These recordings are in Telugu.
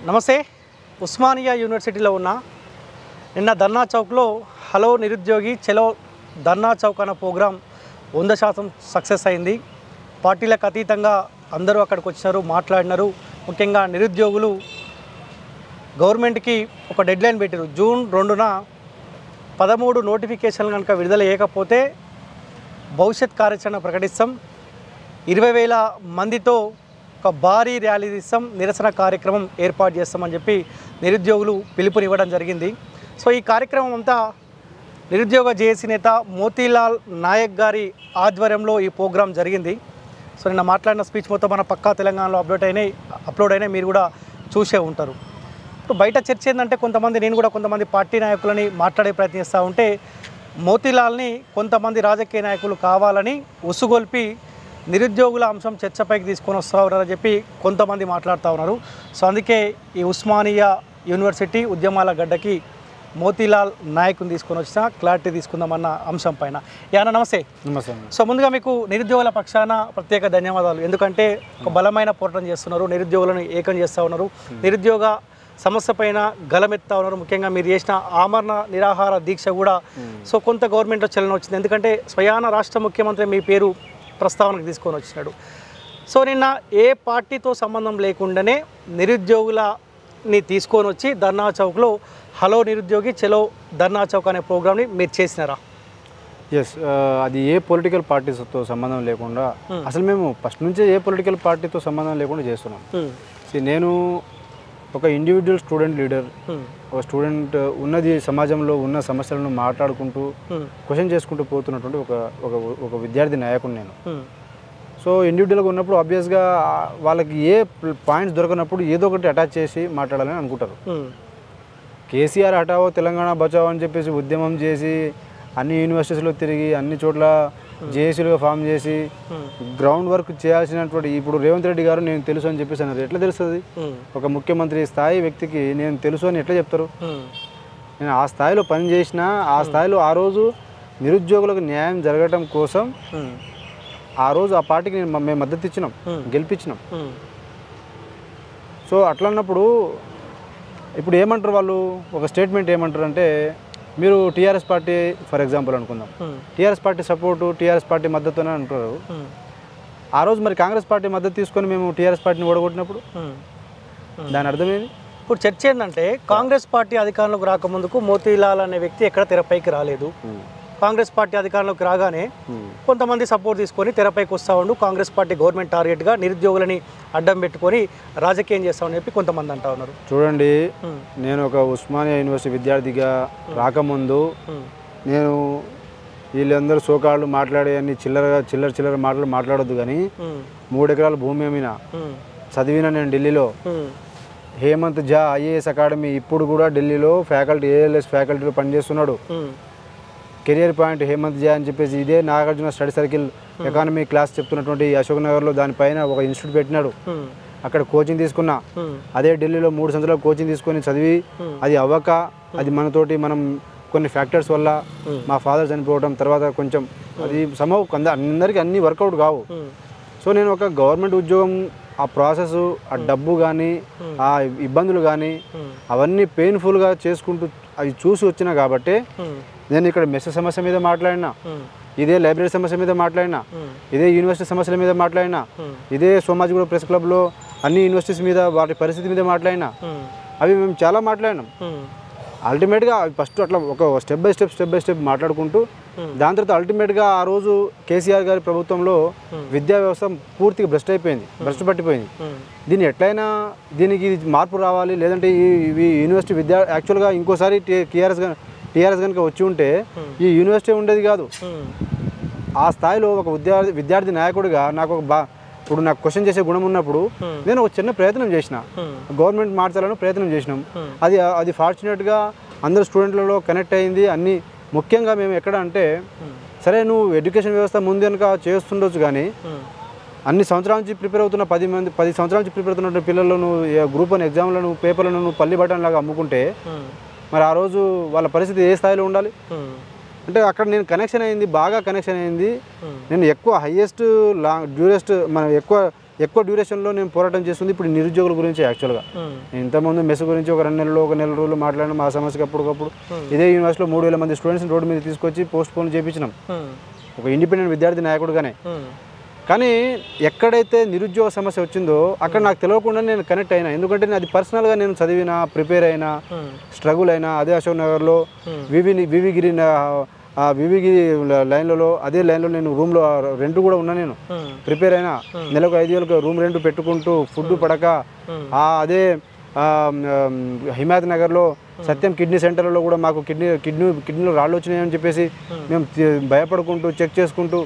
నమస్తే. ఉస్మానియా యూనివర్సిటీలో ఉన్న నిన్న ధర్నా చౌక్లో హలో నిరుద్యోగి చలో ధర్నా చౌక్ అన్న ప్రోగ్రాం 100% సక్సెస్ అయింది. పార్టీలకు అతీతంగా అందరూ అక్కడికి వచ్చారు, మాట్లాడినారు. ముఖ్యంగా నిరుద్యోగులు గవర్నమెంట్కి ఒక డెడ్లైన్ పెట్టారు. జూన్ 2న 13 నోటిఫికేషన్లు కనుక విడుదల చేయకపోతే భవిష్యత్ కార్యాచరణ ప్రకటిస్తాం, 20,000 మందితో ఒక భారీ ర్యాలీ తీస్తాం, నిరసన కార్యక్రమం ఏర్పాటు చేస్తామని చెప్పి నిరుద్యోగులు పిలుపునివ్వడం జరిగింది. సో ఈ కార్యక్రమం అంతా నిరుద్యోగ జేఏసీ నేత మోతీలాల్ నాయక్ గారి ఆధ్వర్యంలో ఈ ప్రోగ్రాం జరిగింది. సో నిన్న మాట్లాడిన స్పీచ్ మొత్తం మన పక్కా తెలంగాణలో అప్లోడ్ అయినాయి, మీరు కూడా చూసే ఉంటారు. ఇప్పుడు బయట చర్చ ఏంటంటే నేను కూడా కొంతమంది పార్టీ నాయకులని మాట్లాడే ప్రయత్నిస్తూ ఉంటే మోతీలాల్ని కొంతమంది రాజకీయ నాయకులు కావాలని ఉసుగొల్పి నిరుద్యోగుల అంశం చర్చపైకి తీసుకొని వస్తారని చెప్పి కొంతమంది మాట్లాడుతూ ఉన్నారు. సో అందుకే ఈ ఉస్మానియా యూనివర్సిటీ ఉద్యమాల గడ్డకి మోతీలాల్ నాయకుని తీసుకొని వచ్చిన క్లారిటీ తీసుకుందామన్న అంశం పైన. యానా నమస్తే. నమస్తే. సో ముందుగా మీకు నిరుద్యోగుల పక్షాన ప్రత్యేక ధన్యవాదాలు. ఎందుకంటే ఒక బలమైన పోరాటం చేస్తున్నారు, నిరుద్యోగులను ఏకం చేస్తూ ఉన్నారు, నిరుద్యోగ సమస్య పైన గలమెత్తా ఉన్నారు. ముఖ్యంగా మీరు చేసిన ఆమరణ నిరాహార దీక్ష కూడా సో కొంత గవర్నమెంట్లో చలన వచ్చింది. ఎందుకంటే స్వయాన రాష్ట్ర ముఖ్యమంత్రి మీ పేరు ప్రస్తావనకు తీసుకొని వచ్చినాడు. సో నిన్న ఏ పార్టీతో సంబంధం లేకుండానే నిరుద్యోగులని తీసుకొని వచ్చి ధర్నా చౌక్లో హలో నిరుద్యోగి చలో ధర్నా చౌక్ అనే ప్రోగ్రామ్ని మీరు చేసినారా? ఎస్, అది ఏ పొలిటికల్ పార్టీస్తో సంబంధం లేకుండా, అసలు మేము ఫస్ట్ నుంచే ఏ పొలిటికల్ పార్టీతో సంబంధం లేకుండా చేస్తున్నాం. నేను ఒక ఇండివిజువల్ స్టూడెంట్ లీడర్, ఒక స్టూడెంట్ ఉన్నది సమాజంలో ఉన్న సమస్యలను మాట్లాడుకుంటూ క్వశ్చన్ చేసుకుంటూ పోతున్నటువంటి ఒక విద్యార్థి నాయకుడు నేను. సో ఇండివిజువల్గా ఉన్నప్పుడు ఆబ్వియస్గా వాళ్ళకి ఏ పాయింట్స్ దొరకనప్పుడు ఏదో ఒకటి అటాచ్ చేసి మాట్లాడాలని అనుకుంటారు. కేసీఆర్ హటావో తెలంగాణ బచావో అని చెప్పేసి ఉద్యమం చేసి అన్ని యూనివర్సిటీస్లో తిరిగి అన్ని చోట్ల జేఏసీలుగా ఫామ్ చేసి గ్రౌండ్ వర్క్ చేయాల్సినటువంటి ఇప్పుడు రేవంత్ రెడ్డి గారు నేను తెలుసు అని చెప్పేసి అన్నారు. ఎట్లా తెలుస్తుంది? ఒక ముఖ్యమంత్రి స్థాయి వ్యక్తికి నేను తెలుసు అని ఎట్లా చెప్తారు? నేను ఆ స్థాయిలో పనిచేసిన, ఆ స్థాయిలో ఆ రోజు నిరుద్యోగులకు న్యాయం జరగటం కోసం ఆ రోజు ఆ పార్టీకి మేము మద్దతు ఇచ్చినాం, గెలిపించినాం. సో అట్లా అన్నప్పుడు ఇప్పుడు ఏమంటారు వాళ్ళు, ఒక స్టేట్మెంట్ ఏమంటారు అంటే, మీరు టీఆర్ఎస్ పార్టీ ఫర్ ఎగ్జాంపుల్ అనుకుందాం, TRS party support TRS party మద్దతు అని అంటారు. ఆ రోజు మరి కాంగ్రెస్ పార్టీ మద్దతు తీసుకొని మేము టీఆర్ఎస్ పార్టీని ఓడగొట్టినప్పుడు దాని అర్థమేది? ఇప్పుడు చర్చ ఏంటంటే కాంగ్రెస్ పార్టీ అధికారంలోకి రాకముందుకు మోతీలాల్ అనే వ్యక్తి ఎక్కడ తెరపైకి రాలేదు. కాంగ్రెస్ పార్టీ అధికారంలోకి రాగానే కొంతమంది సపోర్ట్ తీసుకొని తెరపైకి వస్తూ ఉండు, కాంగ్రెస్ పార్టీ గవర్నమెంట్ టార్గెట్గా నిరుద్యోగులని అడ్డం పెట్టుకొని రాజకీయం చేస్తామని చెప్పి కొంతమంది అంటా ఉన్నారు. చూడండి, నేను ఒక ఉస్మానియా యూనివర్సిటీ విద్యార్థిగా రాకముందు నేను వీళ్ళందరూ సోకాళ్ళు మాట్లాడే అన్ని చిల్లర మాటలు మాట్లాడొద్దు, కానీ 3 ఎకరాల భూమి అమ్మిన చదివిన నేను ఢిల్లీలో హేమంత్ ఝా ఐఏఎస్ అకాడమీ, ఇప్పుడు కూడా ఢిల్లీలో ఫ్యాకల్టీ ఏఎల్ఎస్ ఫ్యాకల్టీలో పనిచేస్తున్నాడు. కెరియర్ పాయింట్ హేమంత్ ఝా అని చెప్పేసి ఇదే Nagarjuna study circle economy class చెప్తున్నటువంటి అశోక్ నగర్లో దానిపైన ఒక ఇన్స్టిట్యూట్ పెట్టినాడు. అక్కడ కోచింగ్ తీసుకున్నా. అదే ఢిల్లీలో 3 సంవత్సరాలు కోచింగ్ తీసుకొని చదివి అది అవ్వక, అది మనం కొన్ని ఫ్యాక్టర్స్ వల్ల మా ఫాదర్ చనిపోవడం, తర్వాత కొంచెం అది అందరికీ అన్నీ వర్కౌట్ కావు. సో నేను ఒక గవర్నమెంట్ ఉద్యోగం, ఆ ప్రాసెస్, ఆ డబ్బు కానీ ఆ ఇబ్బందులు కానీ అవన్నీ పెయిన్ఫుల్గా చేసుకుంటూ అవి చూసి వచ్చినా కాబట్టి నేను ఇక్కడ మెస్ సమస్య మీద మాట్లాడినా, ఇదే లైబ్రరీ సమస్య మీద మాట్లాడినా, ఇదే యూనివర్సిటీ సమస్యల మీద మాట్లాడినా, ఇదే సోమాజిగూడ ప్రెస్ క్లబ్లో అన్ని యూనివర్సిటీస్ మీద వాటి పరిస్థితి మీద మాట్లాడినా, అవి మేము చాలా మాట్లాడినాం. అల్టిమేట్గా ఫస్ట్ అట్లా ఒక స్టెప్ బై స్టెప్ మాట్లాడుకుంటూ దాని తర్వాత అల్టిమేట్గా ఆ రోజు కేసీఆర్ గారి ప్రభుత్వంలో విద్యా వ్యవస్థ పూర్తిగా భ్రష్టు పట్టిపోయింది. దీన్ని ఎట్లయినా దీనికి మార్పు రావాలి, లేదంటే ఈ యూనివర్సిటీ యాక్చువల్గా ఇంకోసారి టీఆర్ఎస్ కనుక వచ్చి ఉంటే ఈ యూనివర్సిటీ ఉండేది కాదు. ఆ స్థాయిలో ఒక విద్యార్థి నాయకుడిగా నాకు ఇప్పుడు నాకు క్వశ్చన్ చేసే గుణం ఉన్నప్పుడు నేను ఒక చిన్న ప్రయత్నం చేసిన, గవర్నమెంట్ మార్చాలని ప్రయత్నం చేసినాం. అది ఫార్చునేట్గా అందరు స్టూడెంట్లలో కనెక్ట్ అయింది. అన్నీ ముఖ్యంగా మేము ఎక్కడ అంటే, సరే నువ్వు ఎడ్యుకేషన్ వ్యవస్థ ముందు కనుక చేస్తుండొచ్చు, కానీ అన్ని సంవత్సరాల నుంచి ప్రిపేర్ అవుతున్న 10 సంవత్సరాల నుంచి ప్రిపేర్ అవుతున్న పిల్లలను నువ్వు గ్రూప్ 1 ఎగ్జామ్లను పేపర్లను నువ్వు పల్లి బటన్ లాగా అమ్ముకుంటే మరి ఆ రోజు వాళ్ళ పరిస్థితి ఏ స్థాయిలో ఉండాలి? అంటే అక్కడ నేను కనెక్షన్ అయింది, బాగా కనెక్షన్ అయింది. నేను ఎక్కువ హైయెస్ట్ డ్యూరెస్ట్ మనం ఎక్కువ ఎక్కువ డ్యూరేషన్లో నేను పోరాటం చేస్తుంది ఇప్పుడు నిరుద్యోగుల గురించి యాక్చువల్గా. ఇంతకుముందు మెస్ గురించి ఒక 2 నెలలు 1 నెల రోజులు మాట్లాడిన మా సమస్యకి అప్పటికప్పుడు ఇదే యూనివర్సిటీలో 3000 మంది స్టూడెంట్స్ని రోడ్డు మీద తీసుకొచ్చి పోస్ట్ పోన్ చేయించినాం ఒక ఇండిపెండెంట్ విద్యార్థి నాయకుడుగానే. కానీ ఎక్కడైతే నిరుద్యోగ సమస్య వచ్చిందో అక్కడ నాకు తెలియకుండా నేను కనెక్ట్ అయినా. ఎందుకంటే అది పర్సనల్గా నేను చదివినా, ప్రిపేర్ అయినా, స్ట్రగుల్ అయినా. అదే అశోక్ నగర్లో వివిగిరి లైన్లలో అదే లైన్లో నేను రూమ్లో రెంట్ కూడా ఉన్నా. నేను ప్రిపేర్ అయినా, నెలకు 5,000 రూమ్ రెంట్ పెట్టుకుంటూ ఫుడ్ పడక అదే హిమాయత్ నగర్లో సత్యం కిడ్నీ సెంటర్లో కూడా మాకు కిడ్నీలో రాళ్ళు వచ్చినాయని చెప్పేసి మేము భయపడుకుంటూ చెక్ చేసుకుంటూ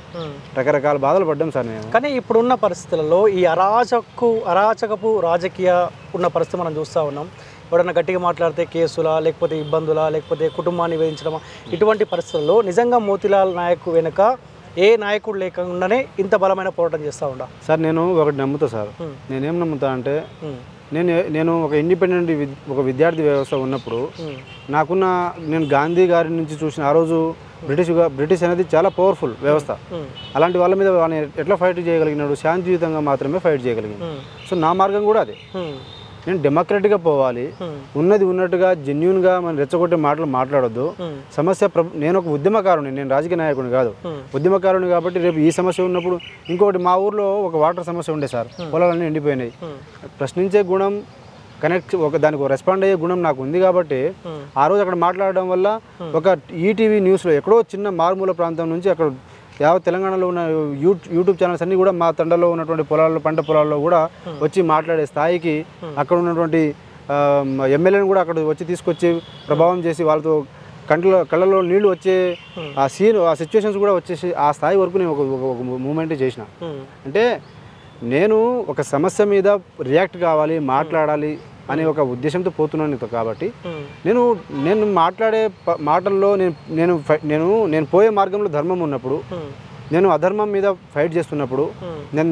రకరకాల బాధలు పడ్డాం సార్ నేను. కానీ ఇప్పుడున్న పరిస్థితులలో ఈ అరాచకపు రాజకీయ ఉన్న పరిస్థితి మనం చూస్తూ ఉన్నాం. ఎవడన్నా గట్టిగా మాట్లాడితే కేసులా, లేకపోతే ఇబ్బందులా, లేకపోతే కుటుంబాన్ని వేధించడమా, ఇటువంటి పరిస్థితుల్లో నిజంగా మోతీలాల్ నాయక్ వెనుక ఏ నాయకుడు లేకుండానే ఇంత బలమైన పోరాటం చేస్తూ ఉండా సార్? నేను ఒకటి నమ్ముతా సార్. నేనేం నమ్ముతా అంటే నేను ఒక ఇండిపెండెంట్ విద్యార్థి వ్యవస్థ ఉన్నప్పుడు నేను గాంధీ గారి నుంచి చూసిన ఆ రోజు బ్రిటిష్ అనేది చాలా పవర్ఫుల్ వ్యవస్థ. అలాంటి వాళ్ళ మీద వాళ్ళని ఎట్లా ఫైట్ చేయగలిగినాడు? శాంతియుతంగా మాత్రమే ఫైట్ చేయగలిగింది. సో నా మార్గం కూడా అదే. నేను డెమోక్రటిక్గా పోవాలి, ఉన్నది ఉన్నట్టుగా జెన్యూన్గా మనం రెచ్చగొట్టే మాటలు మాట్లాడొద్దు. సమస్య నేను ఒక ఉద్యమకారుని, నేను రాజకీయ నాయకుని కాదు, ఉద్యమకారుని. కాబట్టి రేపు ఈ సమస్య ఉన్నప్పుడు ఇంకొకటి మా ఊర్లో ఒక వాటర్ సమస్య ఉండే సార్, పొలాలన్నీ ఎండిపోయినాయి. ప్రశ్నించే గుణం, దానికి రెస్పాండ్ అయ్యే గుణం నాకు ఉంది. కాబట్టి ఆ రోజు అక్కడ మాట్లాడడం వల్ల ఒక ఈటీవీ న్యూస్లో ఎక్కడో చిన్న మారుమూల ప్రాంతం నుంచి అక్కడ యావత్ తెలంగాణలో ఉన్న యూట్యూబ్ ఛానల్స్ అన్నీ కూడా మా తండలో ఉన్నటువంటి పంట పొలాల్లో కూడా వచ్చి మాట్లాడే స్థాయికి అక్కడ ఉన్నటువంటి ఎమ్మెల్యేని కూడా అక్కడ వచ్చి తీసుకొచ్చి ప్రభావం చేసి వాళ్ళతో కళ్ళలో నీళ్లు వచ్చే ఆ సిచ్యువేషన్స్ కూడా వచ్చేసి ఆ స్థాయి వరకు నేను ఒక మూమెంట్ చేసిన. అంటే నేను ఒక సమస్య మీద రియాక్ట్ కావాలి, మాట్లాడాలి అనే ఒక ఉద్దేశంతో పోతున్నాను. కాబట్టి నేను మాట్లాడే మాటల్లో నేను పోయే మార్గంలో ధర్మం ఉన్నప్పుడు, నేను అధర్మం మీద ఫైట్ చేస్తున్నప్పుడు, నేను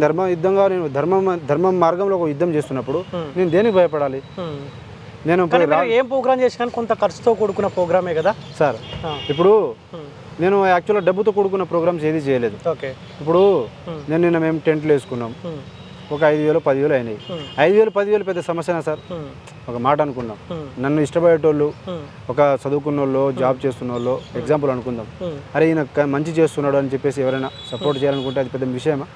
ధర్మం మార్గంలో ఒక యుద్ధం చేస్తున్నప్పుడు నేను దేనికి భయపడాలి? నేను ఏం ప్రోగ్రామ్ చేసినా కొంత ఖర్చుతో కూడుకున్న ప్రోగ్రామే కదా సార్. ఇప్పుడు నేను యాక్చువల్గా డబ్బుతో కూడుకున్న ప్రోగ్రామ్స్ ఏది చేయలేదు. ఇప్పుడు మేము టెంట్లు వేసుకున్నాం, ఒక 5,000 10,000 అయినాయి. 5,000 10,000 పెద్ద సమస్యనా సార్? ఒక మాట అనుకుందాం, నన్ను ఇష్టపడేటోళ్ళు, ఒక చదువుకున్న వాళ్ళు, జాబ్ చేస్తున్న వాళ్ళు ఎగ్జాంపుల్ అనుకుందాం. అరే ఈయన మంచి చేస్తున్నాడు అని చెప్పేసి ఎవరైనా సపోర్ట్ చేయాలనుకుంటే అది పెద్ద విషయమా?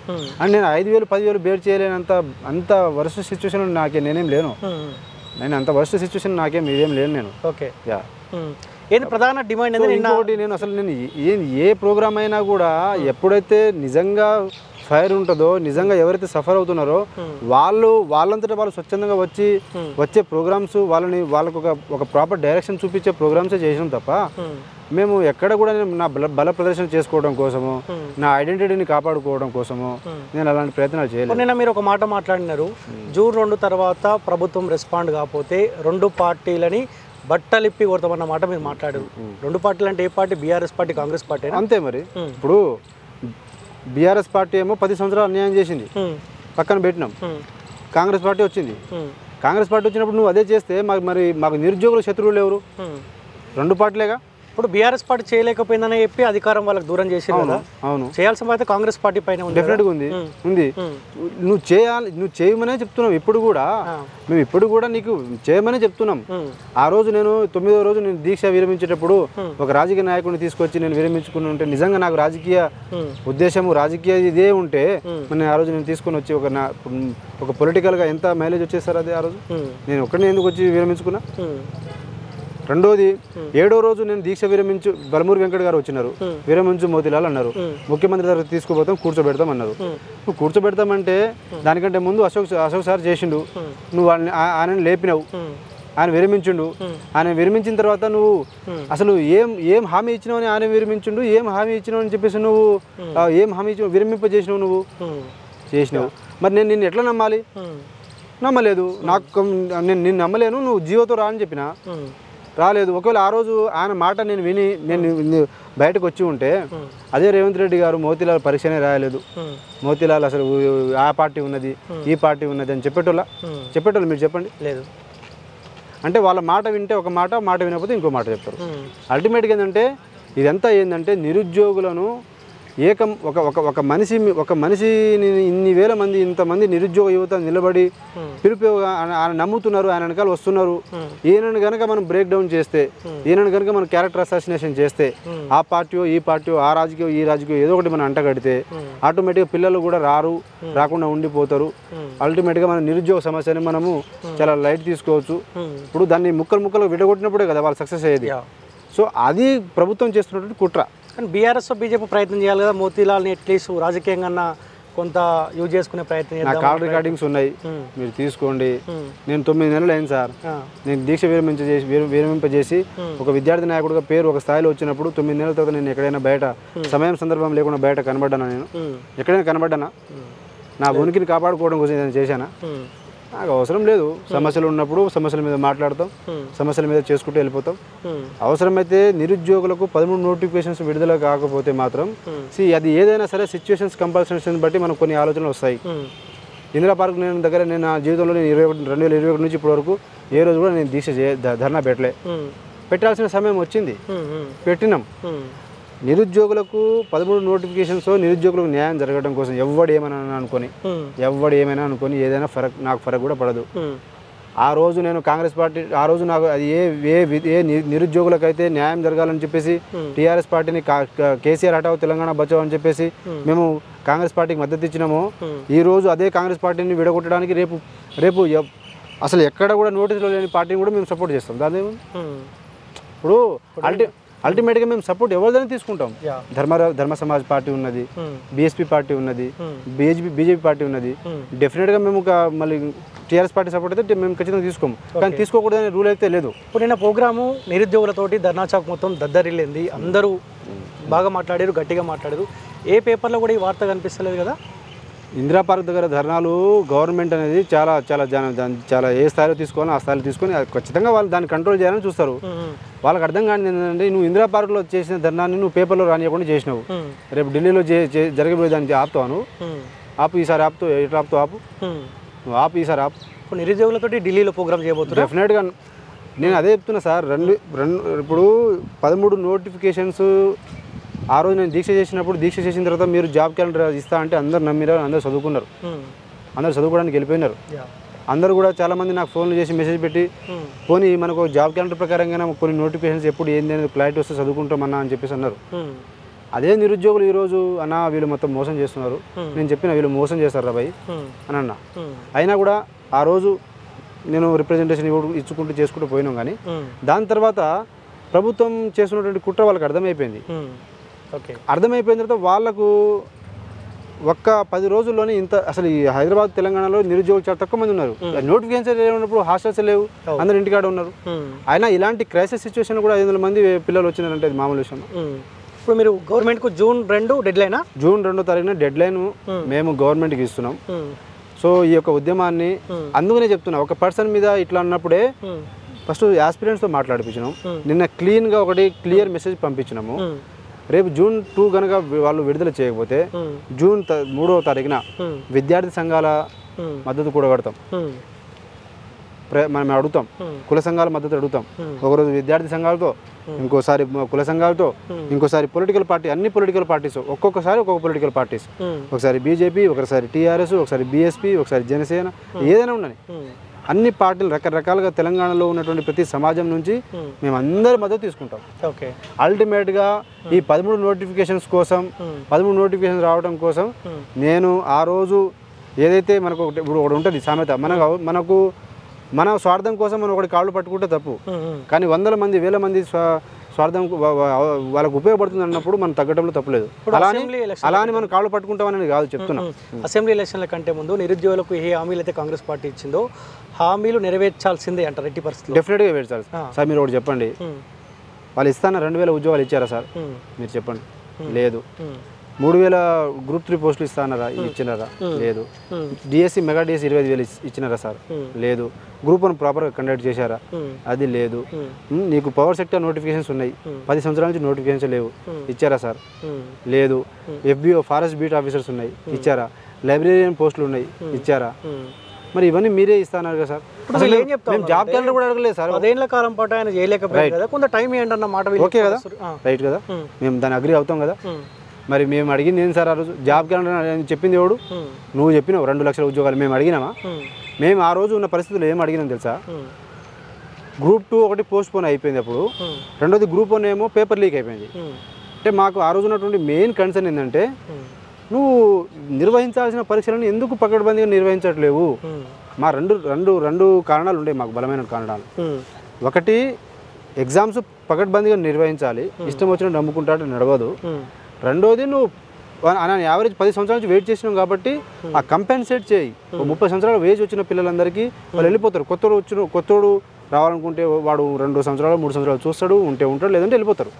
అండ్ నేను 5,000 10,000 బేర్ చేయలేనంత వరస్ట్ సిచ్యువేషన్ నేనేం లేను. అంత వరస్ట్ సిచ్యువేషన్ ఇదేం లేను నేను. ఓకే, ఏంటి ప్రధాన డిమాండ్? నేను అసలు ఏ ప్రోగ్రామ్ అయినా కూడా ఎప్పుడైతే నిజంగా ఫైర్ ఉంటుందో, నిజంగా ఎవరైతే సఫర్ అవుతున్నారో వాళ్ళంతటా వాళ్ళు స్వచ్ఛందంగా వచ్చే ప్రోగ్రామ్స్, వాళ్ళకు ఒక ప్రాపర్ డైరెక్షన్ చూపించే ప్రోగ్రామ్సే చేసినాం తప్ప మేము ఎక్కడ కూడా నా బల ప్రదర్శన చేసుకోవడం కోసము, నా ఐడెంటిటీని కాపాడుకోవడం కోసము నేను అలాంటి ప్రయత్నాలు చేయలేదు. నిన్న మీరు ఒక మాట మాట్లాడినారు, జూన్ 2 తర్వాత ప్రభుత్వం రెస్పాండ్ కాకపోతే 2 పార్టీలని బట్టలిప్పి కొడతామన్న మాట మీరు మాట్లాడారు. 2 పార్టీలు అంటే ఏ party? BRS party, Congress party అంతే. మరి ఇప్పుడు బీఆర్ఎస్ పార్టీ ఏమో 10 సంవత్సరాలు అన్యాయం చేసింది, పక్కన పెట్టినాం. కాంగ్రెస్ పార్టీ వచ్చింది. కాంగ్రెస్ పార్టీ వచ్చినప్పుడు నువ్వు అదే చేస్తే మాకు నిరుద్యోగుల శత్రువులు ఎవరు? 2 పార్టీలేగా. ఇప్పుడు బీఆర్ఎస్ పార్టీ చేయలేకపోయిందని చెప్పి అధికారం వాళ్ళకి దూరం చేసింది కదా. అవును, చేయాల్సిన అయితే కాంగ్రెస్ పార్టీ పైన డెఫినెట్గా ఉంది. నువ్వు చేయమనే చెప్తున్నావు. మేము ఇప్పుడు కూడా నీకు చేయమనే చెప్తున్నాం. ఆ రోజు నేను 9వ రోజు నేను దీక్ష విరమించేటప్పుడు ఒక రాజకీయ నాయకుడిని తీసుకొచ్చి నేను విరమించుకుని ఉంటే, నిజంగా నాకు రాజకీయ ఉద్దేశము, రాజకీయ ఇదే ఉంటే నేను ఆ రోజు నేను తీసుకుని వచ్చి ఒక పొలిటికల్గా ఎంత మైలేజ్ వచ్చేసారు అది. ఆ రోజు నేను ఒక్కడిని ఎందుకు వచ్చి విరమించుకున్నా? రెండోది 7వ రోజు నేను దీక్ష విరమించు, బలమూరి వెంకట గారు వచ్చినారు, విరమించు మోతీలాల్ అన్నారు. ముఖ్యమంత్రి దగ్గర తీసుకుపోతాం, కూర్చోబెడతాం అన్నారు. నువ్వు కూర్చోబెడతామంటే దానికంటే ముందు అశోక్ సార్ చేసిండు, నువ్వు ఆయనని లేపినావు, ఆయన విరమించిండు. ఆయన విరమించిన తర్వాత నువ్వు అసలు ఏం హామీ ఇచ్చినావు అని ఆయన విరమించిండు, ఏం హామీ ఇచ్చినావు అని చెప్పేసి నువ్వు ఏం హామీ ఇచ్చినావు, విరమింపజేసినావు, నువ్వు చేసినావు. మరి నేను నిన్ను ఎట్లా నమ్మాలి? నమ్మలేదు. నేను నిన్ను నమ్మలేను, నువ్వు జీవోతో రా అని చెప్పిన, రాలేదు. ఒకవేళ ఆ రోజు ఆయన మాట నేను విని నేను బయటకు వచ్చి ఉంటే అదే రేవంత్ రెడ్డి గారు మోతీలాల్ పరీక్షనే రాయలేదు, మోతీలాల్ అసలు ఆ పార్టీ ఉన్నది, ఈ పార్టీ ఉన్నది అని చెప్పేటోళ్ళు మీరు చెప్పండి. లేదు. అంటే వాళ్ళ మాట వింటే ఒక మాట, మాట వినకపోతే ఇంకో మాట చెప్తారు. అల్టిమేట్గా ఏంటంటే ఇదంతా ఏంటంటే నిరుద్యోగులను ఏకం ఒక మనిషిని ఇన్ని వేల మంది ఇంతమంది నిరుద్యోగ యువత నిలబడి పిలుపు ఆయన నమ్ముతున్నారు, ఆయన వెనకాల వస్తున్నారు. ఈయనను కనుక మనం బ్రేక్ డౌన్ చేస్తే, ఈయనను కనుక మనం క్యారెక్టర్ అసాసినేషన్ చేస్తే, ఆ పార్టీయో ఈ పార్టీయో ఆ రాజకీయం ఈ రాజకీయం ఏదో ఒకటి మనం అంటగడితే ఆటోమేటిక్గా పిల్లలు కూడా రాకుండా ఉండిపోతారు. అల్టిమేట్గా మన నిరుద్యోగ సమస్యని మనము చాలా లైట్ తీసుకోవచ్చు. ఇప్పుడు దాన్ని ముక్కలు విడగొట్టినప్పుడే కదా వాళ్ళు సక్సెస్ అయ్యేది. సో అది ప్రభుత్వం చేస్తున్నటువంటి కుట్ర. కానీ బీఆర్ఎస్ బీజేపీ ప్రయత్నం చేయాలి కదా, మోతీలాల్ని అట్లీస్ట్ రాజకీయంగా కొంత యూజ్ చేసుకునే ప్రయత్నం నా కాల్ రికార్డింగ్స్ ఉన్నాయి, మీరు తీసుకోండి. నేను 9 నెలలు అయింది సార్, నేను దీక్ష విరమింపజేసి ఒక విద్యార్థి నాయకుడిగా పేరు ఒక స్థాయిలో వచ్చినప్పుడు 9 నెలల తర్వాత నేను ఎక్కడైనా బయట సమయం సందర్భం లేకుండా బయట కనబడ్డానా? నేను ఎక్కడైనా కనబడ్డానా? నా ఉనికిని కాపాడుకోవడం కోసం ఏదైనా చేశానా? నాకు అవసరం లేదు. సమస్యలు ఉన్నప్పుడు సమస్యల మీద మాట్లాడతాం, సమస్యల మీద చేసుకుంటూ వెళ్ళిపోతాం. అవసరమైతే నిరుద్యోగులకు 13 నోటిఫికేషన్స్ విడుదల కాకపోతే మాత్రం అది ఏదైనా సరే సిచ్యువేషన్స్ కంపల్సరీస్ బట్టి మనకు కొన్ని ఆలోచనలు వస్తాయి. ఇందిరా పార్క్ నేను నా జీవితంలో నేను 2021 నుంచి ఇప్పటి వరకు ఏ రోజు కూడా నేను దీక్ష ధర్నా పెట్టాల్సిన సమయం వచ్చింది, పెట్టినాం. నిరుద్యోగులకు 13 నోటిఫికేషన్స్, నిరుద్యోగులకు న్యాయం జరగడం కోసం ఎవడు ఏమైనా అనుకొని ఏదైనా నాకు ఫరక్ కూడా పడదు. ఆ రోజు నేను కాంగ్రెస్ పార్టీ, ఆ రోజు నాకు అది ఏ నిరుద్యోగులకైతే న్యాయం జరగాలని చెప్పేసి టీఆర్ఎస్ పార్టీని కేసీఆర్ హటావ్ తెలంగాణ బచావ్ అని చెప్పేసి మేము కాంగ్రెస్ పార్టీకి మద్దతు ఇచ్చినామో, ఈ రోజు అదే కాంగ్రెస్ పార్టీని విడగొట్టడానికి రేపు అసలు ఎక్కడ కూడా నోటీసులో లేని పార్టీని కూడా మేము సపోర్ట్ చేస్తాం. దాని ఇప్పుడు అల్టిమేట్గా మేము సపోర్ట్ ఎవరిదైనా తీసుకుంటాం. ధర్మ సమాజ్ పార్టీ ఉన్నది, బీఎస్పీ పార్టీ ఉన్నది, బీజేపీ పార్టీ ఉన్నది. డెఫినెట్గా మేము మళ్ళీ టీఆర్ఎస్ పార్టీ సపోర్ట్ అయితే మేము ఖచ్చితంగా తీసుకోము, కానీ తీసుకోకూడదనే రూల్ అయితే లేదు. ఇప్పుడు నిన్న ప్రోగ్రాము నిరుద్యోగులతోటి ధర్నా చౌక్ మొత్తం దద్దరిల్లింది, అందరూ బాగా మాట్లాడారు, గట్టిగా మాట్లాడారు. ఏ పేపర్లో కూడా ఈ వార్త కనిపిస్తలేదు కదా. ఇందిరా పార్క్ దగ్గర ధర్నాలు గవర్నమెంట్ అనేది చాలా ఏ స్థాయిలో తీసుకోవాలో ఆ స్థాయిలో తీసుకొని ఖచ్చితంగా వాళ్ళు దాన్ని కంట్రోల్ చేయాలని చూస్తారు. వాళ్ళకి అర్థం కాని ఏంటంటే, నువ్వు ఇందిరా పార్క్లో చేసిన ధర్నాన్ని నువ్వు పేపర్లో రానియకుండా చేసినావు, రేపు ఢిల్లీలో జరగబోయే దాన్ని ఆపుతావు. ఆపు, ఈసారి ఆపుతావు, ఎట్లా ఆపుతావు? నువ్వు ఆపు, ఈసారి ఆపు. ఇప్పుడు నిరుద్యోగులతో ఢిల్లీలో ప్రోగ్రామ్ చేయబోతున్నారు. డెఫినెట్గా నేను అదే చెప్తున్నా సార్. ఇప్పుడు 13 నోటిఫికేషన్స్ ఆ రోజు నేను దీక్ష చేసిన తర్వాత మీరు జాబ్ క్యాలెండర్ ఇస్తా అంటే అందరు నమ్మినారు, అందరు చదువుకున్నారు, అందరు చదువుకోవడానికి వెళ్ళిపోయినారు. అందరూ కూడా చాలామంది నాకు ఫోన్లు చేసి మెసేజ్ పెట్టి, పోనీ మనకు జాబ్ క్యాలెండర్ ప్రకారంగా కొన్ని నోటిఫికేషన్స్ ఎప్పుడు ఏంది అనేది క్లారిటీ వస్తే చదువుకుంటామన్నా అని చెప్పేసి అన్నారు. అదే నిరుద్యోగులు ఈరోజు అన్న వీళ్ళు మొత్తం మోసం చేస్తున్నారు, నేను చెప్పిన వీళ్ళు మోసం చేస్తారు రాబాయి అని అన్నా. అయినా కూడా ఆ రోజు నేను రిప్రజెంటేషన్ ఇచ్చుకుంటూ చేసుకుంటూ పోయినాం. కానీ దాని తర్వాత ప్రభుత్వం చేస్తున్నటువంటి కుట్ర వాళ్ళకి అర్థమైపోయింది. అర్థమైపోయిన తర్వాత వాళ్ళకు ఒక్క 10 రోజుల్లోనే అసలు ఈ హైదరాబాద్ తెలంగాణలో నిరుద్యోగులు చాలా తక్కువ మంది ఉన్నారు. నోటిఫికేషన్ ఉన్నప్పుడు హాస్టల్స్ లేవు, అందరు ఇంటికాడ ఉన్నారు. అయినా ఇలాంటి క్రైసిస్ సిచ్యువేషన్ కూడా 500 మంది పిల్లలు వచ్చినారంటే అది మామూలు విషయం. ఇప్పుడు మీరు గవర్నమెంట్కు June 2 డెడ్లైనా? June 2వ తారీఖున డెడ్లైన్ మేము గవర్నమెంట్కి ఇస్తున్నాం. సో ఈ యొక్క ఉద్యమాన్ని అందుకనే చెప్తున్నా, ఒక పర్సన్ మీద ఇట్లా అన్నప్పుడే ఫస్ట్ యాస్పిరెంట్స్తో మాట్లాడిపించినాం. నిన్న క్లీన్గా క్లియర్ మెసేజ్ పంపించినాము. రేపు June 2 కనుక వాళ్ళు విడుదల చేయకపోతే June 3వ తారీఖున విద్యార్థి సంఘాల మద్దతు కూడా కడతాం. మనం అడుగుతాం, కుల సంఘాల మద్దతు అడుగుతాం. ఒకరోజు విద్యార్థి సంఘాలతో, ఇంకోసారి కుల సంఘాలతో, ఇంకోసారి పొలిటికల్ పార్టీ, అన్ని పొలిటికల్ పార్టీస్ ఒక్కొక్కసారి ఒక్కొక్క పొలిటికల్ పార్టీస్, ఒకసారి బీజేపీ, ఒకసారి టీఆర్ఎస్, ఒకసారి బీఎస్పీ, ఒకసారి జనసేన, ఏదైనా ఉండని అన్ని పార్టీలు రకరకాలుగా తెలంగాణలో ఉన్నటువంటి ప్రతి సమాజం నుంచి మేము అందరి మద్దతు తీసుకుంటాం. అల్టిమేట్గా ఈ 13 నోటిఫికేషన్స్ కోసం, 13 నోటిఫికేషన్స్ రావడం కోసం నేను ఆ రోజు ఏదైతే మనకు ఇప్పుడు ఒకటి ఉంటుంది సామెత, మనకు మన స్వార్థం కోసం మనం ఒకటి కాళ్ళు పట్టుకుంటే తప్పు, కానీ 100 మంది 1000 మంది స్వార్థం వాళ్ళకు ఉపయోగపడుతుంది అన్నప్పుడు మనం తగ్గడంలో తప్పలేదు. అలానే మనం కాళ్ళు పట్టుకుంటామని కాదు చెప్తున్నాం. అసెంబ్లీ ఎలక్షన్ల కంటే ముందు నిరుద్యోగులకు ఏ హామీలు అయితే కాంగ్రెస్ పార్టీ ఇచ్చిందో హామీలు నెరవేర్చాల్సిందే అంటారు ఎట్టి పరిస్థితుల్లో? డెఫినెట్గా నెరవేర్చాలి సార్. మీరు ఒకటి చెప్పండి, వాళ్ళు ఇస్తాన 2000 ఉద్యోగాలు ఇచ్చారా సార్? మీరు చెప్పండి. లేదు. 3000 Group 3 పోస్టులు ఇస్తానరా? ఇచ్చినారా? లేదు. డిఎస్సి మెగా డిఎస్సి 25,000 ఇచ్చినారా సార్? లేదు. Group 1 ప్రాపర్గా కండక్ట్ చేశారా? అది లేదు. నీకు పవర్ సెక్టర్ నోటిఫికేషన్స్ ఉన్నాయి, 10 సంవత్సరాల నుంచి నోటిఫికేషన్స్ లేవు, ఇచ్చారా సార్? లేదు. FBO ఫారెస్ట్ బీట్ ఆఫీసర్స్ ఉన్నాయి, ఇచ్చారా? లైబ్రేరియన్ పోస్టులు ఉన్నాయి, ఇచ్చారా? మరి ఇవన్నీ మీరే ఇస్తాన్నారు కదా సార్. మేము జాబ్ క్యాలెండర్ కూడా అడగలేదు సార్. 10 ఏళ్ల కాలం పాటు ఆయన చేయలేకపోయారు కదా, కొంత టైం ఏంటన్న మాట ఓకే కదా, రైట్ కదా, మేము దాన్ని అగ్రీ అవుతాం కదా. మరి మేము అడిగింది ఏంటి సార్ ఆ రోజు జాబ్ క్యాలెండర్ చెప్పింది ఎవడు? నువ్వు చెప్పినావు 2 లక్షల ఉద్యోగాలు మేము అడిగినామా? మేము ఆ రోజు ఉన్న పరిస్థితుల్లో ఏం అడిగినాం తెలుసా? గ్రూప్ 2 ఒకటి పోస్ట్ పోన్ అయిపోయింది, అప్పుడు రెండోది గ్రూప్ 1 ఏమో పేపర్ లీక్ అయిపోయింది. అంటే మాకు ఆ రోజు ఉన్నటువంటి మెయిన్ కన్సర్న్ ఏంటంటే నువ్వు నిర్వహించాల్సిన పరీక్షలను ఎందుకు పకడ్బందీగా నిర్వహించట్లేవు? మా రెండు కారణాలు ఉండే మాకు, బలమైన కారణాలు. ఒకటి, ఎగ్జామ్స్ పకడ్బందీగా నిర్వహించాలి, ఇష్టం వచ్చినట్టు నమ్ముకుంటాడు నడవదు. రెండోది, నువ్వు యావరేజ్ 10 సంవత్సరాల నుంచి వెయిట్ చేసినాం కాబట్టి ఆ కంపెన్సేట్ చేయి. 30 సంవత్సరాలు వేజ్ వచ్చిన పిల్లలందరికీ వాళ్ళు వెళ్ళిపోతారు. కొత్తోడు రావాలనుకుంటే వాడు 2 సంవత్సరాలు 3 సంవత్సరాలు చూస్తాడు, ఉంటాడు, లేదంటే వెళ్ళిపోతారు.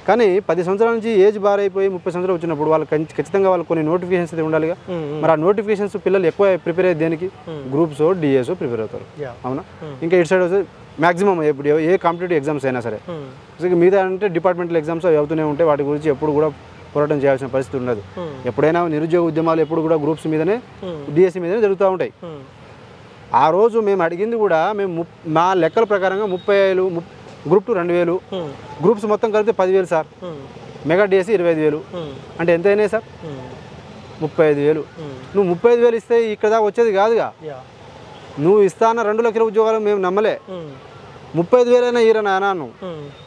కానీ 10 సంవత్సరాల నుంచి ఏజ్ బార్ అయిపోయి 30 సంవత్సరాలు వచ్చినప్పుడు వాళ్ళు ఖచ్చితంగా వాళ్ళు కొన్ని నోటిఫికేషన్స్ అయితే ఉండాలిగా. మరి ఆ నోటిఫికేషన్స్ పిల్లలు ఎక్కువ ప్రిపేర్ అయ్యేది దేనికి? గ్రూప్స్, డిఎస్ ప్రిపేర్ అవుతారు. అవునా? ఇంకా ఇటు సైడ్ వస్తే మ్యాక్సిమం ఇప్పుడు ఏ కాంపిటేటివ్ ఎగ్జామ్స్ అయినా సరే, మిగతా అంటే డిపార్ట్మెంటల్ ఎగ్జామ్స్ అవి అవుతూనే ఉంటాయి. వాటి గురించి ఎప్పుడు కూడా పోరాటం చేయాల్సిన పరిస్థితి ఉండదు. ఎప్పుడైనా నిరుద్యోగ ఉద్యమాలు ఎప్పుడు కూడా గ్రూప్స్ మీదనే, డిఎస్సి మీదనే జరుగుతూ ఉంటాయి. ఆ రోజు మేము అడిగింది కూడా, మేము మా లెక్కల ప్రకారంగా 30,000, గ్రూప్ 2 2,000, గ్రూప్స్ మొత్తం కలిపితే 10,000 సార్. మెగా డిఎస్సి 25,000 అంటే ఎంత అయినాయి సార్? 35,000. నువ్వు 35,000 ఇస్తే ఇక్కడ దాకా వచ్చేది కాదుగా. నువ్వు ఇస్తాన 2 లక్షల ఉద్యోగాలు మేము నమ్మలే. 35,000 అయినా ఈరనా నువ్వు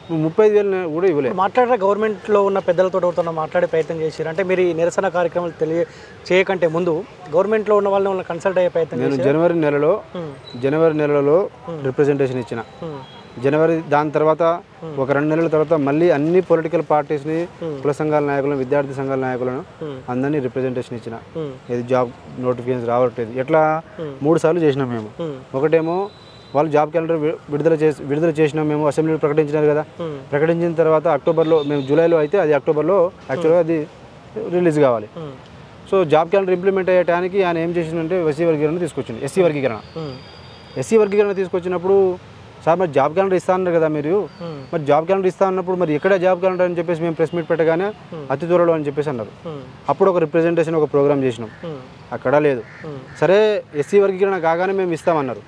35,000 కూడా ఇవ్వలేదు. మాట్లాడారా గవర్నమెంట్లో ఉన్న పెద్దలతో ఎవరితో మాట్లాడే ప్రయత్నం చేశారు? అంటే మీరు ఈ నిరసన కార్యక్రమాలు చేయకంటే ముందు గవర్నమెంట్లో ఉన్న వాళ్ళని కన్సల్ట్ అయ్యే ప్రయత్నం నేను జనవరి నెలలో రిప్రజెంటేషన్ ఇచ్చిన. దాని తర్వాత ఒక 2 నెలల తర్వాత మళ్ళీ అన్ని పొలిటికల్ పార్టీస్ని, కుల సంఘాల నాయకులను, విద్యార్థి సంఘాల నాయకులను అందరినీ రిప్రజెంటేషన్ ఇచ్చిన. ఇది జాబ్ నోటిఫికేషన్ రావట్లేదు. ఎట్లా 3 సార్లు చేసినాం మేము. ఒకటేమో వాళ్ళు జాబ్ క్యాలెండర్ విడుదల చేసినాం మేము, అసెంబ్లీలో ప్రకటించినారు కదా. ప్రకటించిన తర్వాత అక్టోబర్లో, మేము జూలైలో అయితే అది అక్టోబర్లో యాక్చువల్గా అది రిలీజ్ కావాలి. సో జాబ్ క్యాలెండర్ ఇంప్లిమెంట్ అయ్యే టైంకి ఆయన ఏం చేసిందంటే ఎస్సీ వర్గీకరణ తీసుకొచ్చినప్పుడు, సార్ మరి జాబ్ క్యాలెండర్ ఇస్తా అన్నారు కదా మీరు, మరి జాబ్ క్యాలెండర్ ఇస్తా అన్నప్పుడు మరి ఎక్కడ జాబ్ క్యాలెండర్ అని చెప్పేసి మేము ప్రెస్ మీట్ పెట్టగానే అతి త్వరలో అని చెప్పేసి అన్నారు. అప్పుడు ఒక రిప్రజెంటేషన్, ఒక ప్రోగ్రామ్ చేసినాం, అక్కడ లేదు. సరే ఎస్సీ వర్గీకరణ కాగానే మేము ఇస్తామన్నారు.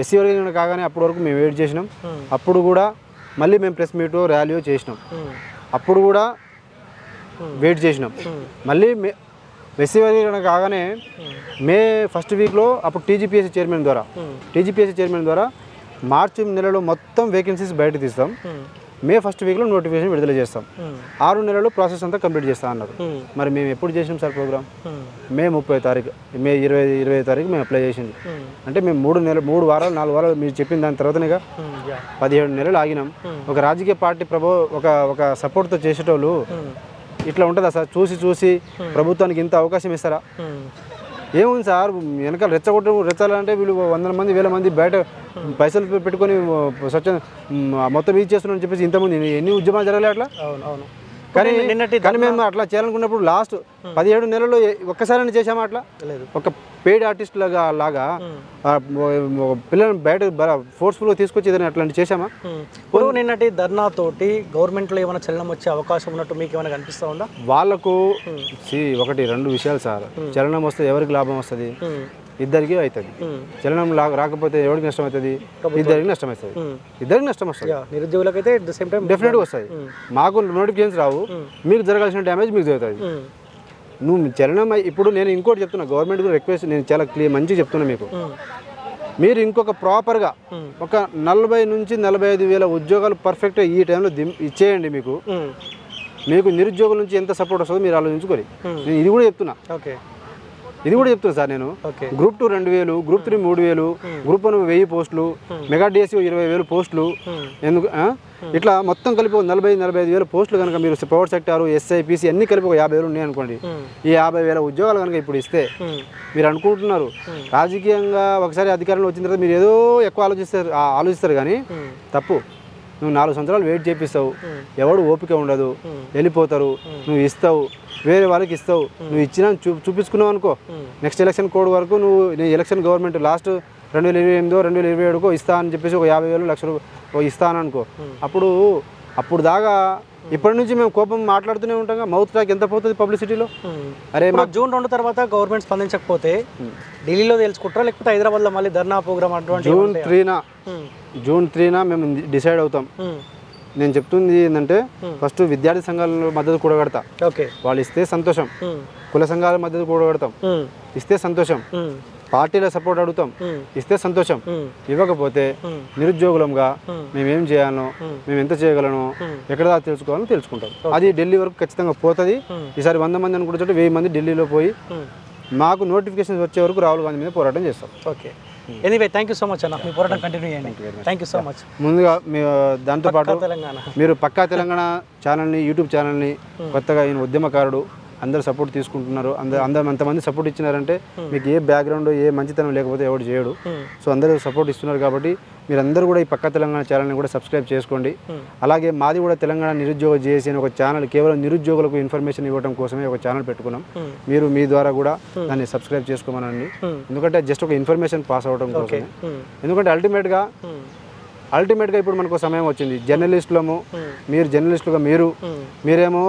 ఎస్సీ వర్గీకరణ కాగానే అప్పటి వరకు మేము వెయిట్ చేసినాం. అప్పుడు కూడా మళ్ళీ మేము ప్రెస్ మీటో ర్యాలీయో చేసినాం. అప్పుడు కూడా వెయిట్ చేసినాం. మళ్ళీ ఎస్సీ వర్గీకరణ కాగానే మే ఫస్ట్ వీక్లో అప్పుడు టీజీపీఎస్సీ చైర్మన్ ద్వారా మార్చి నెలలో మొత్తం వేకెన్సీస్ బయట తీస్తాం, మే ఫస్ట్ వీక్లో నోటిఫికేషన్ విడుదల చేస్తాం, 6 నెలల్లో ప్రాసెస్ అంతా కంప్లీట్ చేస్తాం అన్నారు. మరి మేము ఎప్పుడు చేసినాం సార్ ప్రోగ్రామ్? మే 30 తారీఖు, మే 20 తారీఖు మేము అప్లై చేసింది. అంటే మేము 3 వారాలు 4 వారాలు మీరు చెప్పిన దాని తర్వాతనేగా 17 నెలలు ఆగినాం. ఒక రాజకీయ పార్టీ ఒక సపోర్ట్తో చేసేటోళ్ళు ఇట్లా ఉంటుందా సార్? చూసి ప్రభుత్వానికి ఇంత అవకాశం ఇస్తారా? ఏముంది సార్, వెనకాల రెచ్చాలంటే వీళ్ళు 100 మంది 1000 మంది బయట పైసలు పెట్టుకొని మొత్తం ఇది చేస్తున్నారని చెప్పేసి ఇంతమంది ఎన్ని ఉద్యమాలు జరగలే అట్లా. కానీ మేము అట్లా చేయాలనుకున్నప్పుడు లాస్ట్ 17 నెలల్లో ఒక్కసారి చేసామా అట్లా? ఒక పెయిడ్ ఆర్టిస్ట్ లాగా పిల్లల్ని బయట ఫోర్స్ఫుల్గా తీసుకొచ్చి ఏదైనా అట్లాంటి చేసామా? ఇప్పుడు నిన్నటి ధర్నాతోటి గవర్నమెంట్లో ఏమైనా చలనం వచ్చే అవకాశం ఉన్నట్టు మీకు ఏమైనా కనిపిస్తూ ఉందా? వాళ్ళకు 2 విషయాలు సార్. చలనం వస్తే ఎవరికి లాభం వస్తుంది? ఇద్దరికి అవుతుంది. చలనం రాకపోతే ఎవరికి నష్టం అవుతుంది? ఇద్దరికి నష్టం అవుతుంది. నిరుద్యోగులకు అయితే డెఫినెట్గా వస్తుంది. మాకు నోటిఫికేషన్స్ రావు, మీకు జరగాల్సిన డ్యామేజ్ మీకు జరుగుతుంది. నువ్వు చలనం ఇప్పుడు నేను ఇంకోటి చెప్తున్నా, గవర్నమెంట్ కూడా రిక్వెస్ట్, నేను చాలా మంచిగా చెప్తున్నా మీకు. మీరు ఇంకొక ప్రాపర్గా ఒక 40 నుంచి 45,000 ఉద్యోగాలు పర్ఫెక్ట్గా ఈ టైంలో ఇచ్చేయండి. మీకు నిరుద్యోగుల నుంచి ఎంత సపోర్ట్ వస్తుందో మీరు ఆలోచించుకోవాలి. నేను ఇది కూడా చెప్తున్నా సార్. నేను గ్రూప్ 2 2,000, గ్రూప్ 3 3,000, గ్రూప్ 1 1000 పోస్టులు, మెగా డిఎస్సి 20,000 పోస్టులు, ఎందుకు ఇట్లా మొత్తం కలిపి 40,000-45,000 పోస్టులు కనుక మీరు పవర్ సెక్టారు, ఎస్ఐ, పీసీ అన్ని కలిపి 50,000 ఉన్నాయి అనుకోండి. ఈ 50,000 ఉద్యోగాలు కనుక ఇప్పుడు ఇస్తే మీరు అనుకుంటున్నారు రాజకీయంగా ఒకసారి అధికారంలో వచ్చిన తర్వాత మీరు ఏదో ఎక్కువ ఆలోచిస్తారు కానీ తప్పు. నువ్వు 4 సంవత్సరాలు వెయిట్ చేపిస్తావు, ఎవడు ఓపిక ఉండదు, వెళ్ళిపోతారు. నువ్వు ఇస్తావు, వేరే వాళ్ళకి ఇస్తావు, నువ్వు ఇచ్చినా చూపించుకున్నావు అనుకో, నెక్స్ట్ ఎలక్షన్ కోడ్ వరకు నువ్వు ఎలక్షన్ గవర్నమెంట్ లాస్ట్ 2028-2027 ఇస్తా అని చెప్పేసి ఒక 50,000 లక్షలు ఇస్తాను అనుకో. అప్పుడు దాకా ఇప్పటి నుంచి మేము కోపం మాట్లాడుతూనే ఉంటాం. మౌత్ టాక్ ఎంత పోతుంది పబ్లిసిటీలో. అరే మా జూన్ 2 తర్వాత గవర్నమెంట్ స్పందించకపోతే ఢిల్లీలో తెలుసుకుంటారా, లేకపోతే హైదరాబాద్లో మళ్ళీ ధర్నా ప్రోగ్రామ్ అటువంటి జూన్ 3న మేము డిసైడ్ అవుతాం. నేను చెప్తుంది ఏంటంటే ఫస్ట్ విద్యార్థి సంఘాల మద్దతు కూడగడతా, వాళ్ళు ఇస్తే సంతోషం. కుల సంఘాల మద్దతు కూడగడతాం, ఇస్తే సంతోషం. పార్టీల సపోర్ట్ అడుగుతాం, ఇస్తే సంతోషం. ఇవ్వకపోతే నిరుద్యోగులంగా మేమేం చేయాలనో, మేము ఎంత చేయగలనో, ఎక్కడ దాకా తెలుసుకోవాలో తెలుసుకుంటాం. అది ఢిల్లీ వరకు ఖచ్చితంగా పోతుంది. ఈసారి 100 మంది అనుకుంటే 1000 మంది ఢిల్లీలో పోయి మాకు నోటిఫికేషన్స్ వచ్చే వరకు రాహుల్ గాంధీ మీద పోరాటం చేస్తాం. Okay, anyway thank you so much అన్న, మీ పోరాటం కంటిన్యూ చేయండి. Thank you so much. ముందుగా దాంతోపాటు మీరు పక్కా తెలంగాణ ఛానల్ని, యూట్యూబ్ ఛానల్ని కొత్తగా ఈయన ఉద్యమకారుడు, అందరు సపోర్ట్ తీసుకుంటున్నారు. అందరు అంతమంది సపోర్ట్ ఇచ్చినారంటే మీకు ఏ బ్యాక్గ్రౌండ్, ఏ మంచితనం లేకపోతే ఎవరు చేయడు. సో అందరూ సపోర్ట్ ఇస్తున్నారు కాబట్టి మీరందరూ కూడా ఈ పక్కా తెలంగాణ ఛానల్ని కూడా సబ్స్క్రైబ్ చేసుకోండి. అలాగే మాది కూడా తెలంగాణ నిరుద్యోగ జేఏసీ అని ఒక ఛానల్, కేవలం నిరుద్యోగులకు ఇన్ఫర్మేషన్ ఇవ్వడం కోసమే ఒక ఛానల్ పెట్టుకున్నాం. మీరు మీ ద్వారా కూడా దాన్ని సబ్స్క్రైబ్ చేసుకోమనండి. ఎందుకంటే జస్ట్ ఒక ఇన్ఫర్మేషన్ పాస్ అవ్వడం కోసమే. ఎందుకంటే అల్టిమేట్గా ఇప్పుడు మనకు సమయం వచ్చింది. జర్నలిస్టులము, మీరు జర్నలిస్టులుగా మీరేమో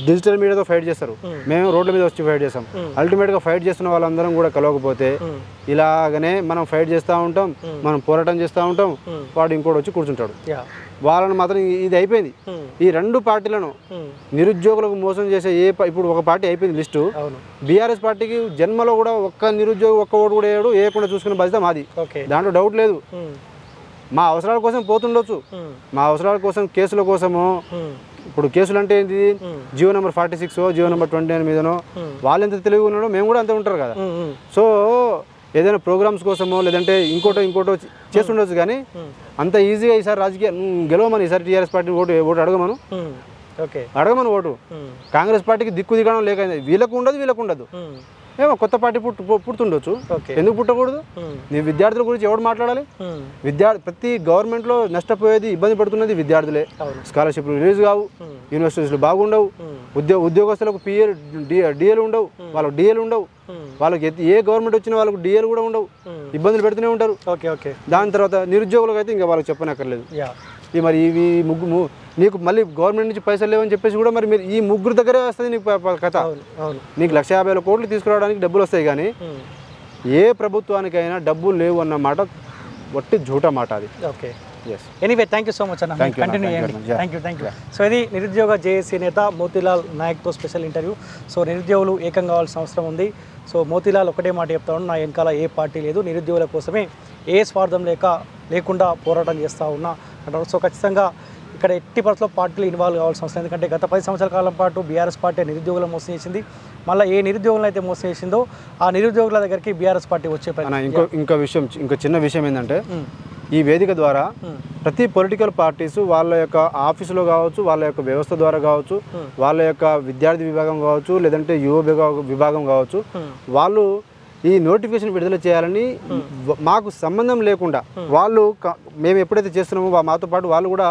డిజిటల్ మీడియాతో ఫైట్ చేస్తారు, మేము రోడ్ల మీద వచ్చి ఫైట్ చేస్తాం. అల్టిమేట్గా ఫైట్ చేస్తున్న వాళ్ళందరం కూడా కలవకపోతే ఇలాగనే మనం ఫైట్ చేస్తూ ఉంటాం, మనం పోరాటం చేస్తూ ఉంటాం, వాడు ఇంకోటి వచ్చి కూర్చుంటాడు. వాళ్ళని మాత్రం ఇది అయిపోయింది. ఈ 2 పార్టీలను నిరుద్యోగులకు మోసం చేసే ఇప్పుడు ఒక పార్టీ అయిపోయింది లిస్టు. బీఆర్ఎస్ పార్టీకి జన్మలో కూడా ఒక్క నిరుద్యోగి ఒక్క ఓటు కూడా వేయడు, వేయకుండా చూసుకునే బాధ్యత మాది, దాంట్లో డౌట్ లేదు. మా అవసరాల కోసం పోతుండొచ్చు, మా అవసరాల కోసం, కేసుల కోసము. ఇప్పుడు కేసులు అంటే ఏంటి, జీవో నెంబర్ 46 జీవో నెంబర్ 29 మీదనో వాళ్ళు ఎంత తెలివి ఉన్నాడో మేము కూడా అంతే ఉంటారు కదా. సో ఏదైనా ప్రోగ్రామ్స్ కోసమో లేదంటే ఇంకోటో చేస్తుండొచ్చు, కానీ అంత ఈజీగా ఈసారి రాజకీయ గెలవమని, ఈసారి టీఆర్ఎస్ పార్టీ ఓటు అడగమను, ఓటు. కాంగ్రెస్ పార్టీకి దిక్కు దిగడం లేక వీళ్ళకు ఉండదు. ఏమో కొత్త పార్టీ పుడుతుండొచ్చు, ఎందుకు పుట్టకూడదు? నీ విద్యార్థుల గురించి ఎవరు మాట్లాడాలి? ప్రతి గవర్నమెంట్లో నష్టపోయేది, ఇబ్బంది పడుతున్నది విద్యార్థులే. స్కాలర్షిప్లు రిలీజ్ కావు, యూనివర్సిటీలు బాగుండవు, ఉద్యోగస్తులకు డిఏలు ఉండవు, వాళ్ళకు డిఏలు ఉండవు, వాళ్ళకి ఏ గవర్నమెంట్ వచ్చినా వాళ్ళకు డిఏలు కూడా ఉండవు, ఇబ్బందులు పెడుతూనే ఉంటారు. దాని తర్వాత నిరుద్యోగులకు అయితే ఇంకా వాళ్ళకి చెప్పనక్కర్లేదు. మరి ఇవి నీకు మళ్ళీ గవర్నమెంట్ నుంచి పైసలు లేవని చెప్పేసి కూడా మరి మీరు ఈ ముగ్గురు దగ్గరే వస్తుంది నీకు కథ. నీకు 1,50,000 కోట్లు తీసుకురావడానికి డబ్బులు వస్తాయి, కానీ ఏ ప్రభుత్వానికైనా డబ్బులు లేవు అన్న మాట వట్టి జూట మాట అది. Anyway thank you so much అన్న, కంటిన్యూ చేయండి. Thank you. సో ఇది నిరుద్యోగ జేఏసీ నేత మోతీలాల్ నాయక్తో స్పెషల్ ఇంటర్వ్యూ. సో నిరుద్యోగులు ఏకం కావాల్సిన అవసరం ఉంది. సో మోతీలాల్ ఒకటే మాట చెప్తా ఉన్నాను, నా వెనకాల ఏ పార్టీ లేదు, నిరుద్యోగుల కోసమే ఏ స్వార్థం లేకుండా పోరాటం చేస్తూ ఉన్నా అంటారు. సో ఖచ్చితంగా ఇక్కడ ఎట్టి పరిస్థితుల్లో పార్టీలు ఇన్వాల్వ్ కావాల్సిన అవసరం, ఎందుకంటే గత 10 సంవత్సరాల కాలం పాటు బీఆర్ఎస్ పార్టీ నిరుద్యోగులను మోసం చేసింది. మళ్ళీ ఏ నిరుద్యోగులను అయితే మోసం చేసిందో ఆ నిరుద్యోగుల దగ్గరికి బీఆర్ఎస్ పార్టీ వచ్చే ఇంకో చిన్న విషయం ఏంటంటే, ఈ వేదిక ద్వారా ప్రతి పొలిటికల్ పార్టీస్ వాళ్ళ యొక్క ఆఫీసులో కావచ్చు, వాళ్ళ యొక్క వ్యవస్థ ద్వారా కావచ్చు, వాళ్ళ యొక్క విద్యార్థి విభాగం కావచ్చు, లేదంటే యువ విభాగం కావచ్చు, వాళ్ళు ఈ నోటిఫికేషన్ విడుదల చేయాలని మాకు సంబంధం లేకుండా వాళ్ళు మేము ఎప్పుడైతే చేస్తున్నామో మాతో పాటు వాళ్ళు కూడా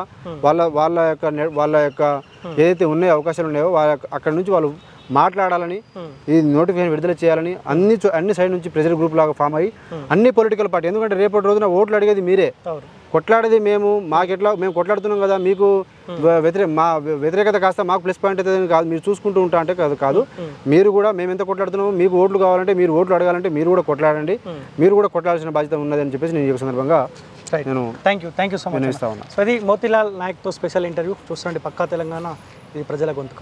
వాళ్ళ యొక్క ఏదైతే ఉన్నాయో అవకాశాలు ఉన్నాయో అక్కడ నుంచి వాళ్ళు మాట్లాడాలని, ఈ నోటిఫికేషన్ విడుదల చేయాలని అన్ని సైడ్ నుంచి ప్రెజర్ గ్రూప్ లాగా ఫామ్ అయ్యి అన్ని పొలిటికల్ పార్టీ, ఎందుకంటే రేపటి రోజున ఓట్లు అడిగేది మీరే, కొట్లాడేది మేము. మేము కొట్లాడుతున్నాం కదా, మీకు మా వ్యతిరేకత కాస్త మాకు ప్లస్ పాయింట్ అయితే కాదు, మీరు చూసుకుంటూ ఉంటా అంటే కాదు. మీరు కూడా మేము ఎంత కొట్లాడుతున్నామో, మీకు ఓట్లు కావాలంటే, మీరు ఓట్లు అడగాలంటే మీరు కూడా కొట్లాడండి, మీరు కూడా కొట్లాడాల్సిన బాధ్యత ఉన్నదని చెప్పేసి నేను ఈ సందర్భంగా నేను thank you so much. So ఇది మోతీలాల్ నాయక్తో స్పెషల్ ఇంటర్వ్యూ. చూస్తుంటే పక్కా తెలంగాణ, ఇది ప్రజల గొంతుక.